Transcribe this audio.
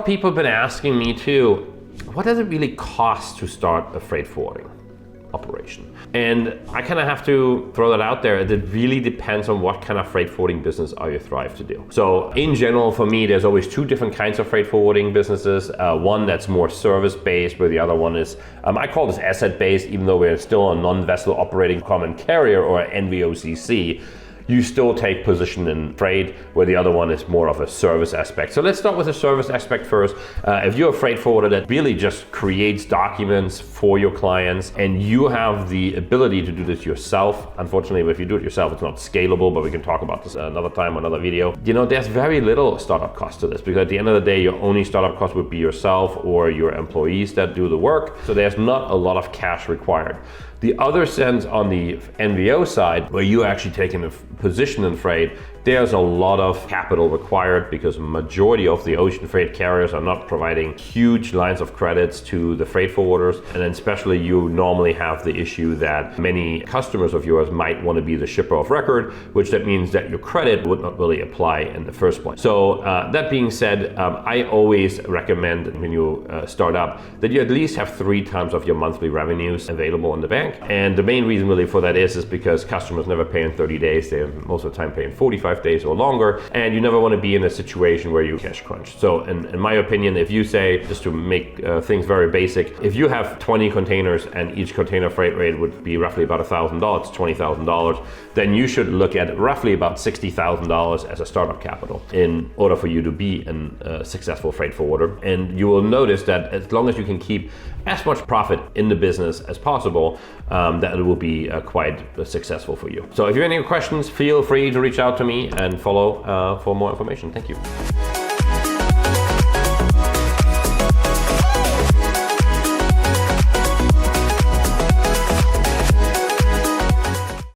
people have been asking me too, what does it really cost to start a freight forwarding operation? And I kind of have to throw that out there. It really depends on what kind of freight forwarding business are you thrive to do. So in general, for me, there's always two different kinds of freight forwarding businesses. One that's more service-based, where the other one is, I call this asset-based, even though we're still a non-vessel operating common carrier, or NVOCC. You still take position in freight, where the other one is more of a service aspect. So let's start with the service aspect first. If you're a freight forwarder that really just creates documents for your clients, and you have the ability to do this yourself, unfortunately, if you do it yourself, it's not scalable, but we can talk about this another time, another video. There's very little startup cost to this, because at the end of the day, your only startup cost would be yourself or your employees that do the work. So there's not a lot of cash required. The other sense on the NVO side, where you actually taking a position in freight, there's a lot of capital required, because majority of the ocean freight carriers are not providing huge lines of credits to the freight forwarders. And then especially you normally have the issue that many customers of yours might want to be the shipper of record, which that means that your credit would not really apply in the first place. So that being said, I always recommend when you start up that you at least have 3 times of your monthly revenues available in the bank. And the main reason really for that is because customers never pay in 30 days. They most of the time pay in 45 days or longer, and you never want to be in a situation where you cash crunch. So in my opinion, if you say, just to make things very basic, if you have 20 containers and each container freight rate would be roughly about $1,000, it's $20,000, then you should look at roughly about $60,000 as a startup capital in order for you to be a successful freight forwarder. And you will notice that as long as you can keep as much profit in the business as possible, that it will be quite successful for you. So if you have any questions, feel free to reach out to me and follow for more information. Thank you.